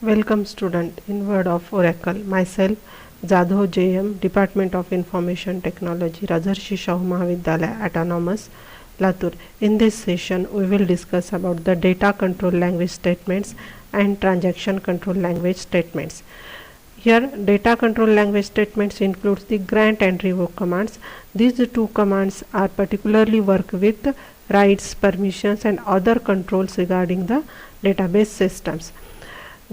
Welcome student in Word of Oracle. Myself Jadhav JM, Department of Information Technology, Rajarshi Shahu Mahavidyalaya Autonomous, Latur. In this session we will discuss about the data control language statements and transaction control language statements. Here data control language statements includes the grant and revoke commands. These two commands are particularly work with rights, permissions and other controls regarding the database systems.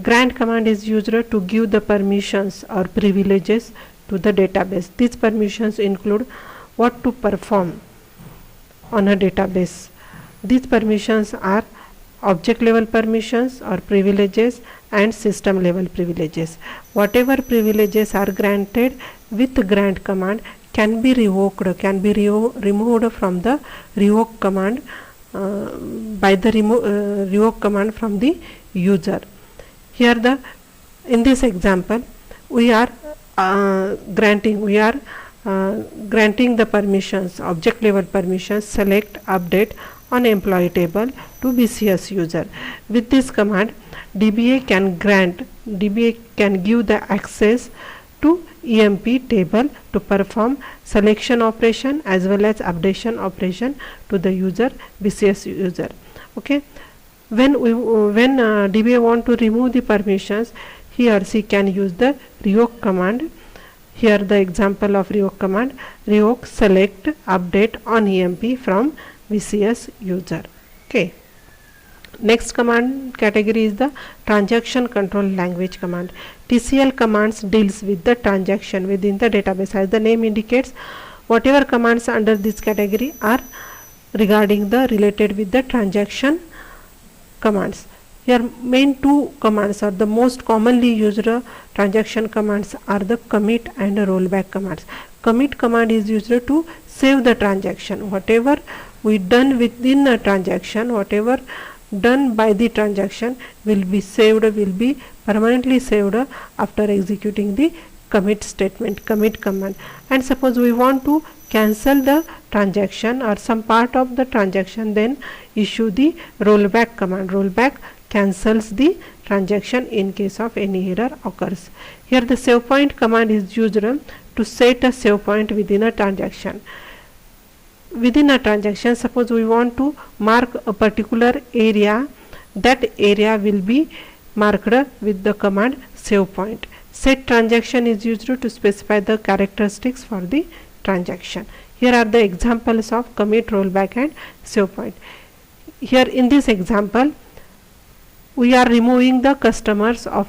Grant command is used to give the permissions or privileges to the database. These permissions include what to perform on a database. These permissions are object level permissions or privileges and system level privileges. Whatever privileges are granted with grant command can be revoked, can be removed from the revoke command by the revoke command from the user. Here in this example we are granting the permissions, object level permissions, select, update on employee table to BCS user. With this command DBA can give the access to EMP table to perform selection operation as well as updation operation to the user, BCS user. Okay. When DBA want to remove the permissions, he or she can use the revoke command. Here the example of revoke command: revoke, select, update on EMP from BCS user. Okay. Next command category is the transaction control language command. TCL commands deals with the transaction within the database. As the name indicates, whatever commands under this category are regarding the related with the transaction commands. Here main two commands are the most commonly used transaction commands are the commit and rollback commands. Commit command is used to save the transaction. Whatever we done within a transaction, whatever done by the transaction will be saved, will be permanently saved after executing the commit statement, commit command. And suppose we want to cancel the transaction or some part of the transaction, then issue the rollback command. Rollback cancels the transaction in case of any error occurs. Here the save point command is used to set a save point within a transaction. Within a transaction, suppose we want to mark a particular area, that area will be marked with the command save point. Set transaction is used to specify the characteristics for the transaction. Here are the examples of commit, rollback and save point. Here in this example we are removing the customers of